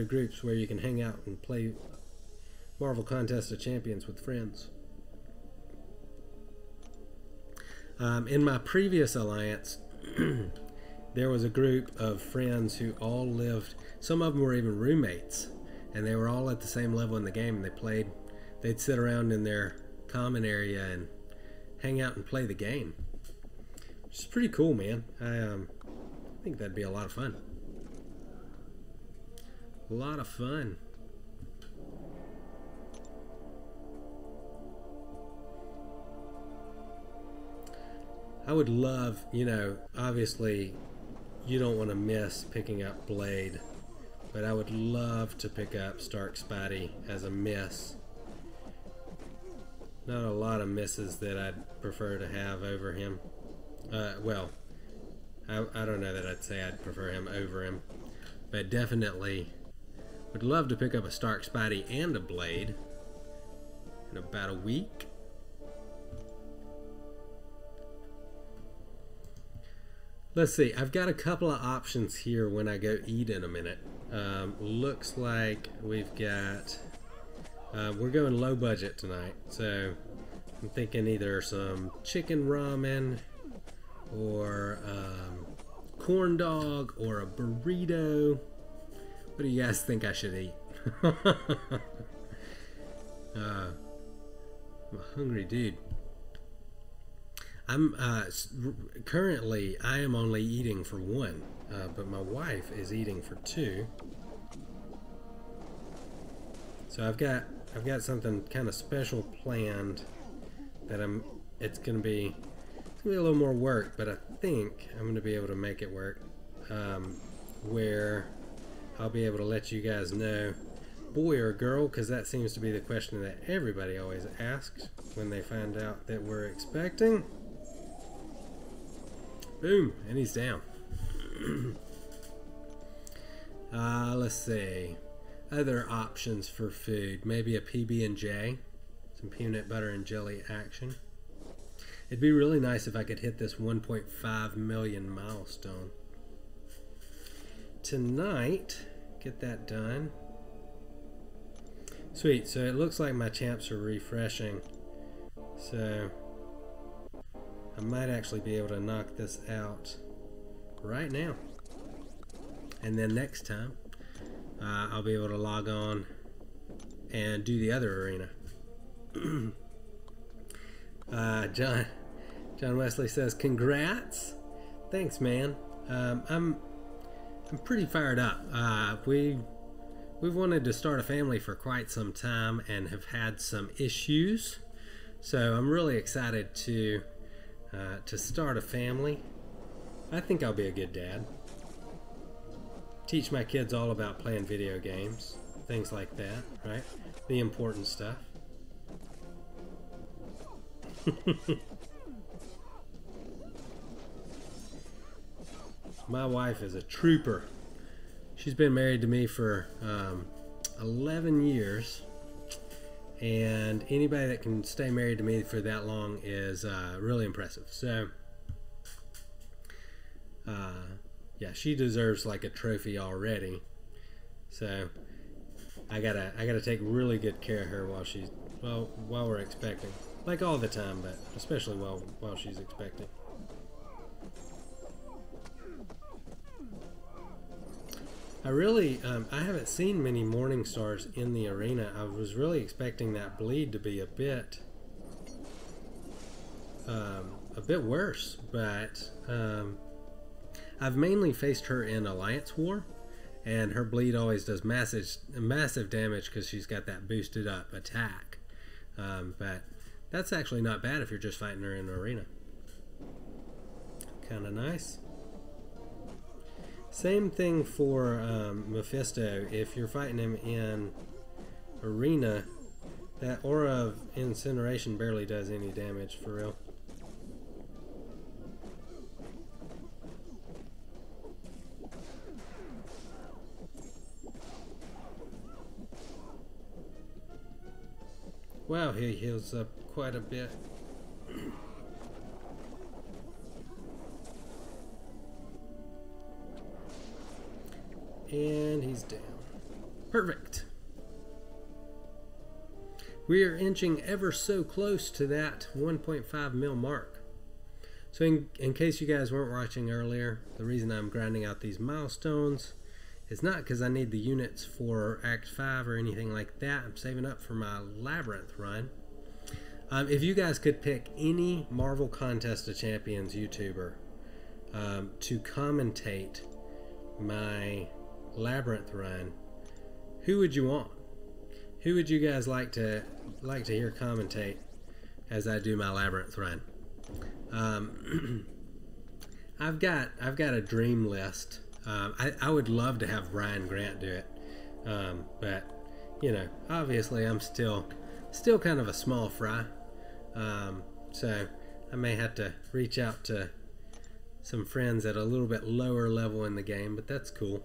[SPEAKER 1] groups where you can hang out and play Marvel Contest of Champions with friends. In my previous alliance, there was a group of friends who all lived, some of them were even roommates, and they were all at the same level in the game, and they'd sit around in their common area and hang out and play the game. Which is pretty cool, man. I think that'd be a lot of fun. A lot of fun. I would love, obviously you don't want to miss picking up Blade, but I would love to pick up Stark Spidey as a miss. Not a lot of misses that I'd prefer to have over him. Well, I don't know that I'd say I'd prefer him over him, but definitely would love to pick up a Stark Spidey and a Blade in about a week. Let's see, I've got a couple of options here when I go eat in a minute. Looks like we've got, we're going low budget tonight, so I'm thinking either some chicken ramen or corn dog or a burrito. What do you guys think I should eat? I'm a hungry dude. I'm currently I am only eating for one, but my wife is eating for two. So I've got something kind of special planned that it's gonna be a little more work, but I think I'm gonna be able to make it work, where I'll be able to let you guys know, boy or girl, because that seems to be the question that everybody always asks when they find out that we're expecting. Boom, and he's down. Let's see. Other options for food. Maybe a PB&J. Some peanut butter and jelly action. It'd be really nice if I could hit this 1.5 million milestone tonight. Get that done. Sweet, so it looks like my champs are refreshing. So I might actually be able to knock this out right now. And then next time, I'll be able to log on and do the other arena. John Wesley says, "Congrats." Thanks, man. I'm pretty fired up. We've wanted to start a family for quite some time and have had some issues. So I'm really excited to start a family. I think I'll be a good dad. Teach my kids all about playing video games, things like that, right? The important stuff. My wife is a trooper. She's been married to me for 11 years, and anybody that can stay married to me for that long is really impressive. So yeah, she deserves like a trophy already. So I gotta take really good care of her while we're expecting, like all the time, but especially while she's expecting. I haven't seen many morning stars in the arena. I was really expecting that bleed to be a bit worse, but I've mainly faced her in Alliance War, and her bleed always does massive damage because she's got that boosted up attack. But that's actually not bad if you're just fighting her in an arena. Kind of nice. Same thing for Mephisto. If you're fighting him in arena, that aura of incineration barely does any damage for real. Wow, he heals up quite a bit. And he's down. Perfect. We are inching ever so close to that 1.5 mil mark. So in case you guys weren't watching earlier, the reason I'm grinding out these milestones is not because I need the units for Act 5 or anything like that. I'm saving up for my Labyrinth run. If you guys could pick any Marvel Contest of Champions YouTuber to commentate my Labyrinth run, who would you want? Who would you guys like to hear commentate as I do my Labyrinth run? I've got a dream list. I would love to have Ryan Grant do it, but you know, obviously I'm still kind of a small fry, so I may have to reach out to some friends at a little bit lower level in the game, but that's cool.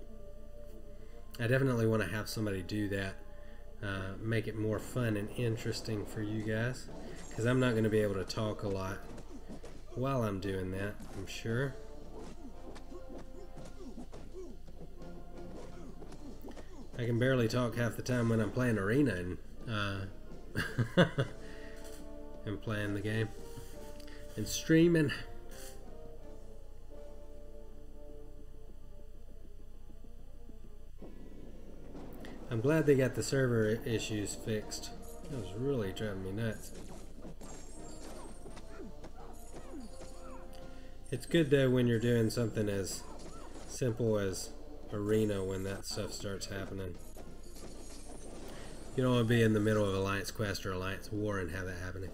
[SPEAKER 1] I definitely want to have somebody do that, make it more fun and interesting for you guys, because I'm not going to be able to talk a lot while I'm doing that, I'm sure. I can barely talk half the time when I'm playing Arena and and playing the game and streaming. I'm glad they got the server issues fixed. That was really driving me nuts. It's good though when you're doing something as simple as Arena when that stuff starts happening. You don't want to be in the middle of Alliance Quest or Alliance War and have that happening.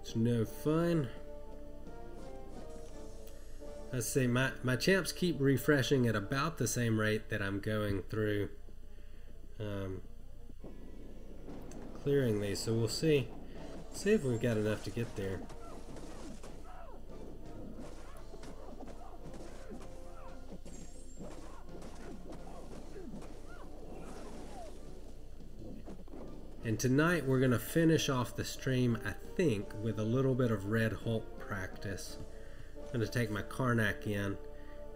[SPEAKER 1] It's no fun. Let's see, my champs keep refreshing at about the same rate that I'm going through clearing these, so we'll see if we've got enough to get there. And tonight we're going to finish off the stream, I think, with a little bit of Red Hulk practice. I'm going to take my Karnak in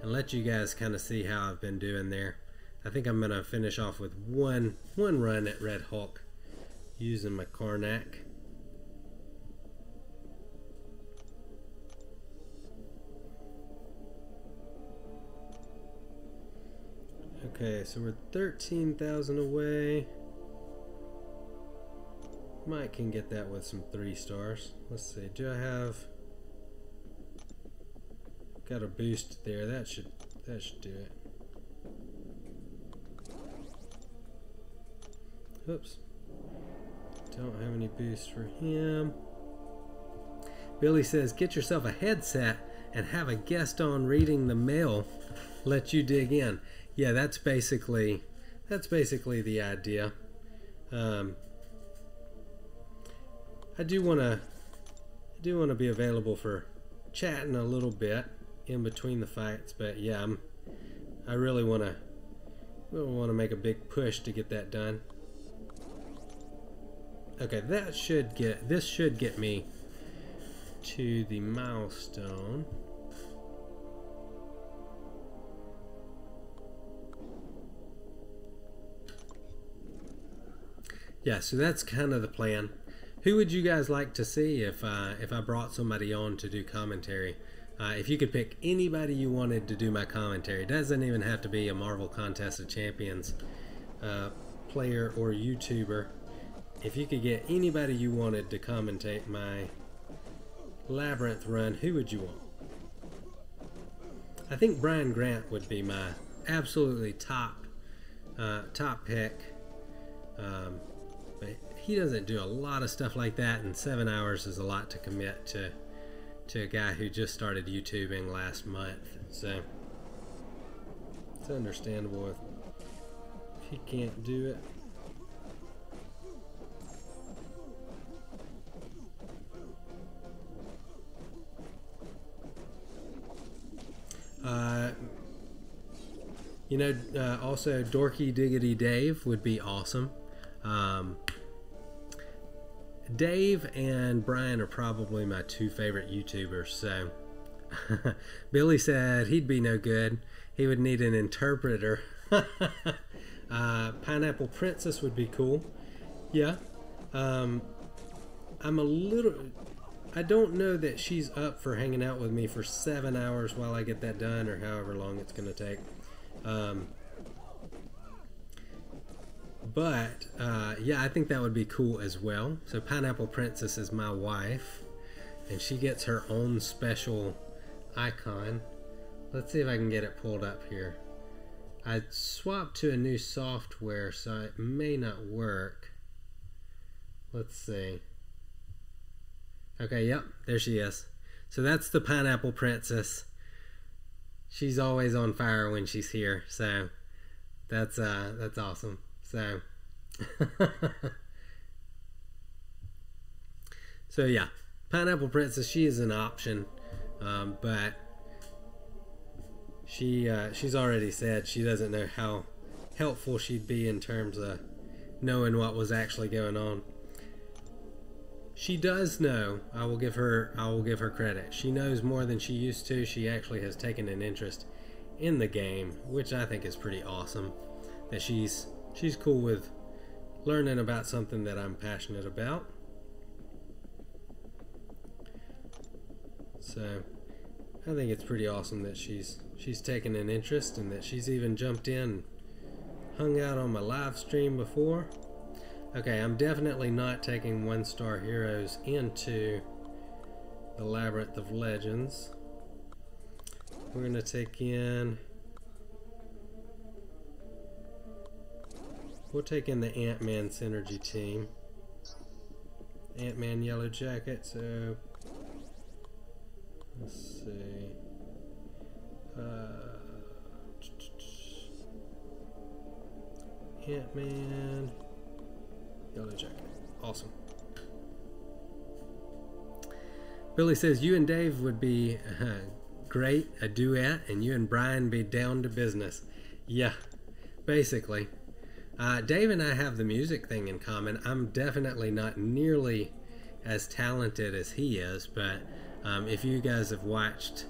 [SPEAKER 1] and let you guys kind of see how I've been doing there. I think I'm going to finish off with one run at Red Hulk using my Karnak. Okay, so we're 13,000 away. Mike can get that with some 3 stars. Let's see, do I have... Got a boost there, that should do it. Oops. Don't have any boosts for him. Billy says, get yourself a headset and have a guest on reading the mail. Let you dig in. Yeah, that's basically the idea. I do want to be available for chatting a little bit in between the fights, but yeah, I really want to make a big push to get that done. Okay, this should get me to the milestone. Yeah, so that's kind of the plan. Who would you guys like to see if I brought somebody on to do commentary? If you could pick anybody you wanted to do my commentary, it doesn't even have to be a Marvel Contest of Champions player or YouTuber. If you could get anybody you wanted to commentate my Labyrinth run, who would you want? I think Brian Grant would be my absolutely top pick. But he doesn't do a lot of stuff like that, and 7 hours is a lot to commit to a guy who just started YouTubing last month. So it's understandable if he can't do it. Also Dorky Diggity Dave would be awesome. Dave and Brian are probably my 2 favorite YouTubers, so Billy said he'd be no good. He would need an interpreter. Pineapple Princess would be cool. Yeah. I don't know that she's up for hanging out with me for 7 hours while I get that done, or however long it's going to take. Yeah, I think that would be cool as well. So Pineapple Princess is my wife, and she gets her own special icon. Let's see if I can get it pulled up here. I swapped to a new software, so it may not work. Let's see. Okay, yep, there she is. So that's the Pineapple Princess. She's always on fire when she's here, so that's awesome. So so yeah, Pineapple Princess, she is an option, but she's already said she doesn't know how helpful she'd be in terms of knowing what was actually going on. She does know. I will give her credit. She knows more than she used to. She actually has taken an interest in the game, which I think is pretty awesome. That she's cool with learning about something that I'm passionate about. So I think it's pretty awesome that she's taken an interest, and that she's even jumped in and hung out on my live stream before. Okay, I'm definitely not taking 1-star heroes into the Labyrinth of Legends. We're going to take in... We'll take in the Ant-Man Synergy team. Ant-Man Yellow Jacket, so... Let's see... Ant-Man... Yellow Jacket. Awesome. Billy says you and Dave would be great, a duet, and you and Brian be down to business. Yeah, basically. Dave and I have the music thing in common. I'm definitely not nearly as talented as he is, but if you guys have watched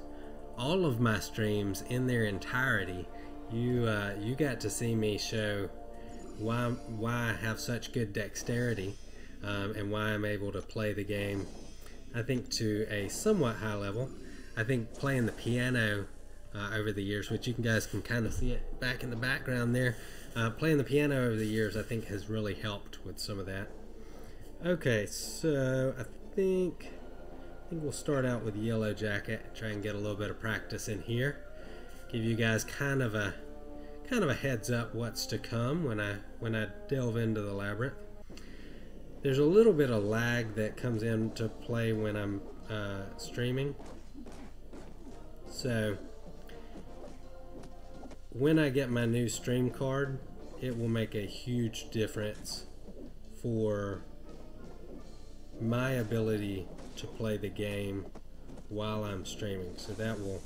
[SPEAKER 1] all of my streams in their entirety, you got to see me show why I have such good dexterity, and why I'm able to play the game, I think, to a somewhat high level. I think playing the piano over the years, which you guys can kind of see it back in the background there. Playing the piano over the years, I think, has really helped with some of that. Okay, so I think we'll start out with Yellow Jacket, try and get a little bit of practice in here. Give you guys kind of a heads up what's to come when I delve into the Labyrinth. There's a little bit of lag that comes into play when I'm streaming. So when I get my new stream card, it will make a huge difference for my ability to play the game while I'm streaming. So that will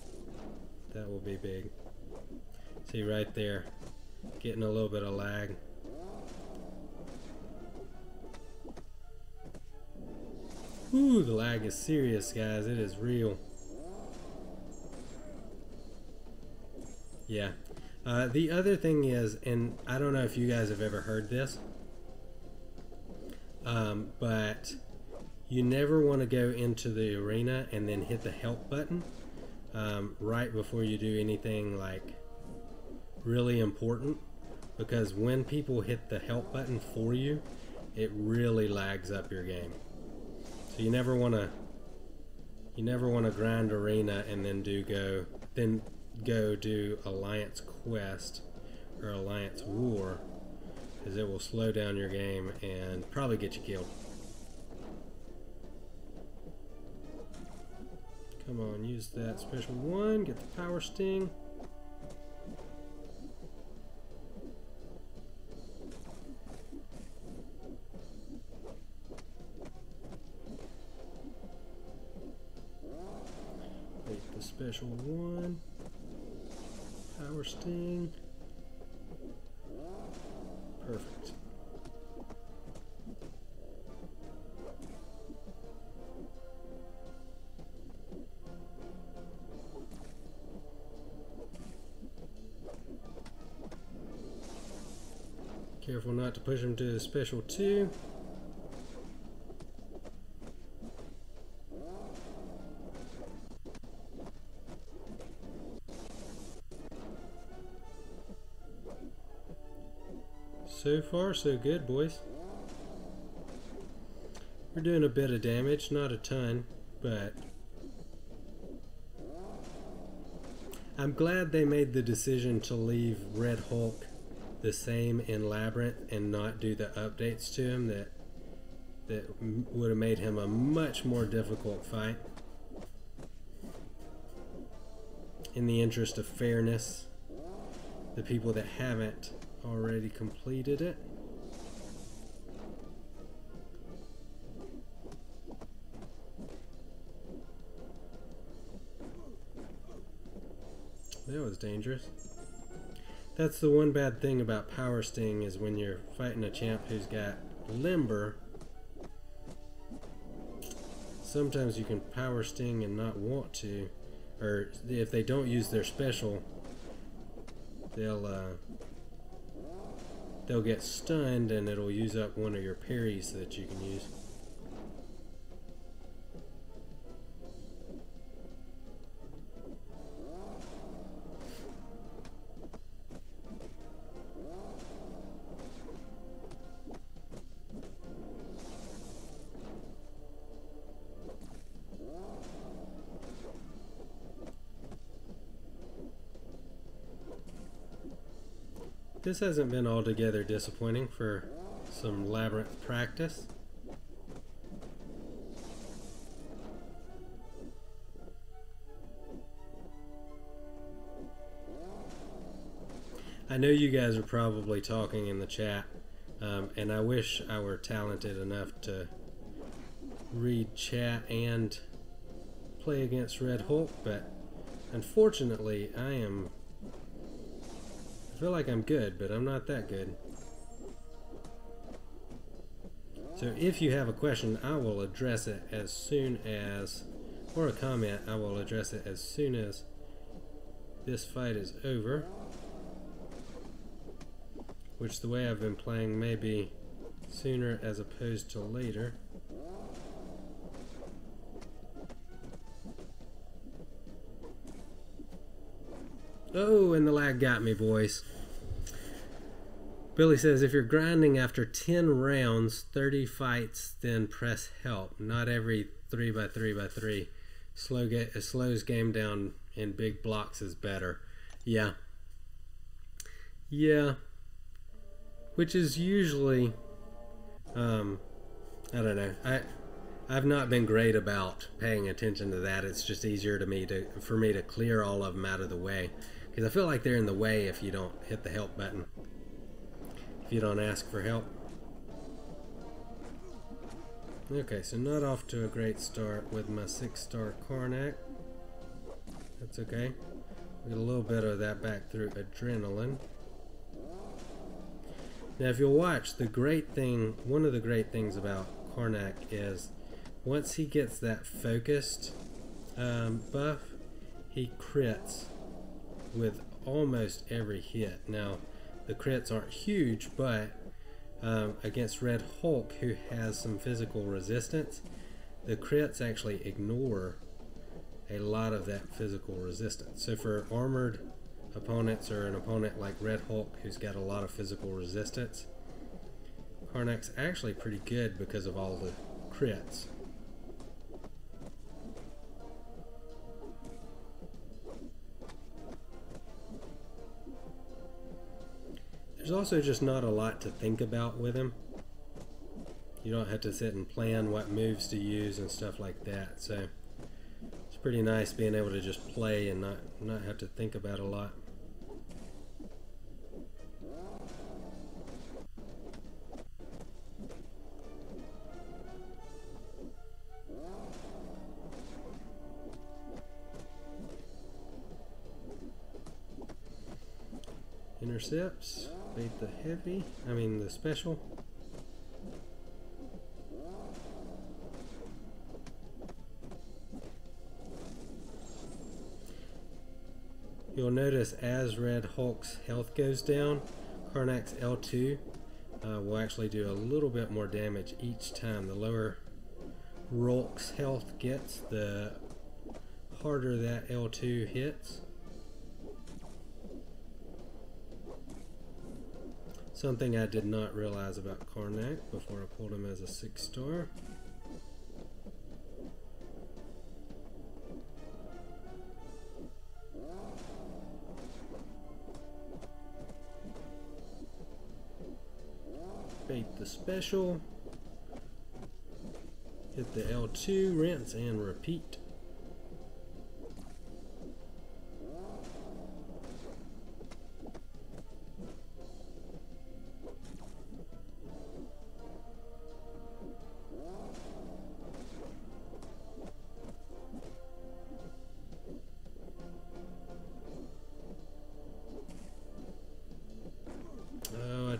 [SPEAKER 1] be big. See right there, getting a little bit of lag. Ooh, the lag is serious, guys. It is real. Yeah. The other thing is, and I don't know if you guys have ever heard this, but you never want to go into the arena and then hit the help button right before you do anything like really important, because when people hit the help button for you, it really lags up your game. So you never want to grind arena and then go do Alliance Quest or Alliance War, because it will slow down your game and probably get you killed. Come on, use that special one, get the power sting. Wait, the special one. Power sting. Perfect. Careful not to push him to the special 2. So far, so good, boys. We're doing a bit of damage, not a ton, but I'm glad they made the decision to leave Red Hulk the same in Labyrinth and not do the updates to him that would have made him a much more difficult fight. In the interest of fairness, the people that haven't already completed it. That was dangerous. That's the one bad thing about Power Sting, is when you're fighting a champ who's got Limber, sometimes you can Power Sting and not want to, or if they don't use their special, they'll get stunned and it'll use up one of your parries that you can use. This hasn't been altogether disappointing for some Labyrinth practice. I know you guys are probably talking in the chat, and I wish I were talented enough to read chat and play against Red Hulk, but unfortunately I feel like I'm good, but I'm not that good. So if you have a question, I will address it as soon as, or a comment, I will address it as soon as this fight is over. Which, the way I've been playing, may be sooner as opposed to later. Oh, and the lag got me, boys. Billy says, if you're grinding after 10 rounds, 30 fights, then press help. Not every 3x3x3. Slows game down in big blocks is better. Yeah. Yeah. Which is usually, I don't know. I've not been great about paying attention to that. It's just easier for me to clear all of them out of the way. Because I feel like they're in the way if you don't hit the help button. If you don't ask for help. Okay, so not off to a great start with my 6-star Karnak. That's okay. We get a little bit of that back through adrenaline. Now if you'll watch, one of the great things about Karnak is once he gets that focused buff, he crits with almost every hit. Now the crits aren't huge, but against Red Hulk, who has some physical resistance, the crits actually ignore a lot of that physical resistance. So for armored opponents or an opponent like Red Hulk who's got a lot of physical resistance, Karnak's actually pretty good because of all the crits. There's also just not a lot to think about with him. You don't have to sit and plan what moves to use and stuff like that. So it's pretty nice being able to just play and not have to think about a lot. Intercepts, bait the special. You'll notice as Red Hulk's health goes down, Karnak's L2 will actually do a little bit more damage each time. The lower Hulk's health gets, the harder that L2 hits. Something I did not realize about Karnak before I pulled him as a 6-star. Bait the special. Hit the L2, rinse and repeat.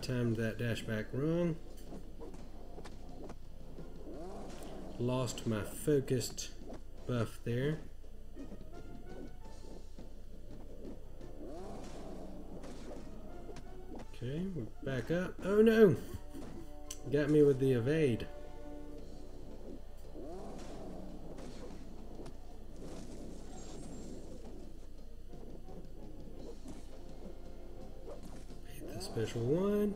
[SPEAKER 1] Timed that dash back wrong. Lost my focused buff there. Okay, we're back up. Oh no! Got me with the evade. Special one.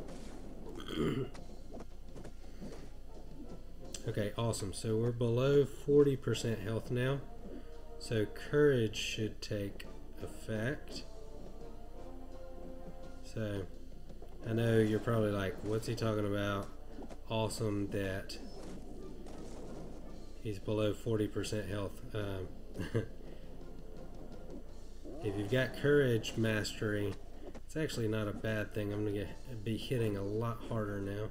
[SPEAKER 1] Okay, awesome. So we're below 40% health now. So courage should take effect. So I know you're probably like, what's he talking about? Awesome that he's below 40% health. If you've got courage mastery, it's actually not a bad thing. I'm going to be hitting a lot harder now.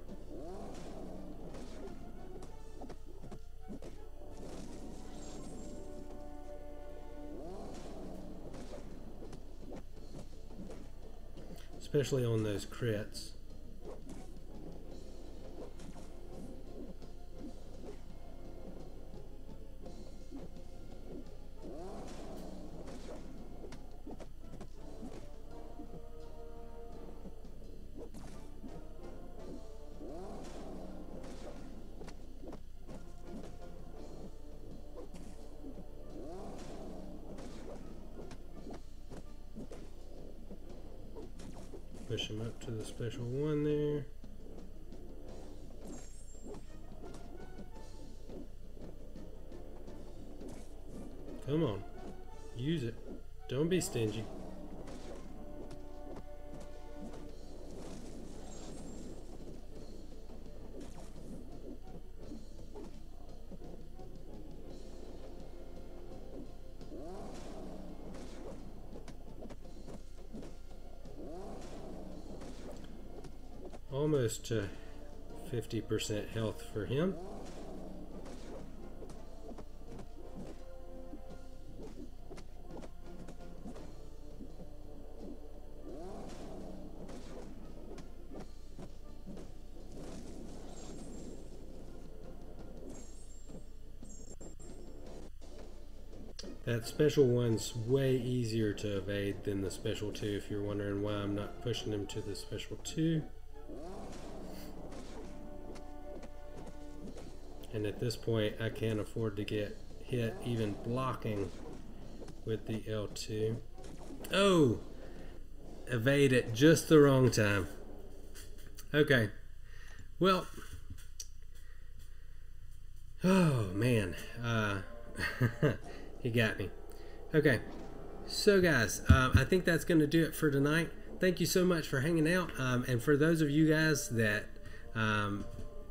[SPEAKER 1] Especially on those crits. Push him up to the special 1 there. Come on. Use it. Don't be stingy. Almost to 50% health for him. That special 1's way easier to evade than the special 2, if you're wondering why I'm not pushing him to the special 2. And at this point, I can't afford to get hit even blocking with the L2. Oh! Evade it just the wrong time. Okay. Well. Oh, man. He got me. Okay. So, guys, I think that's going to do it for tonight. Thank you so much for hanging out. And for those of you guys that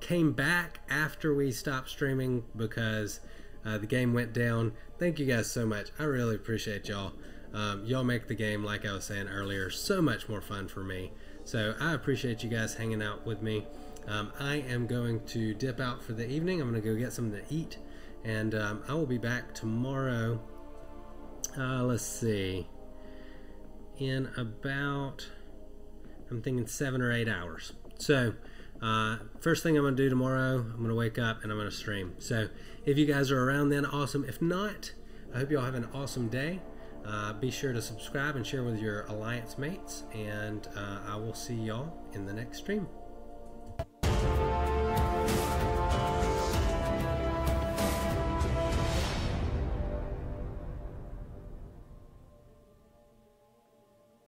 [SPEAKER 1] came back after we stopped streaming because the game went down, thank you guys so much. I really appreciate y'all. Y'all make the game, like I was saying earlier, so much more fun for me. So I appreciate you guys hanging out with me. I am going to dip out for the evening. I'm going to go get something to eat, and I will be back tomorrow. Let's see, in about, I'm thinking 7 or 8 hours. So first thing I'm going to do tomorrow, I'm going to wake up and I'm going to stream. So if you guys are around then, awesome. If not, I hope you all have an awesome day. Be sure to subscribe and share with your Alliance mates, and I will see y'all in the next stream.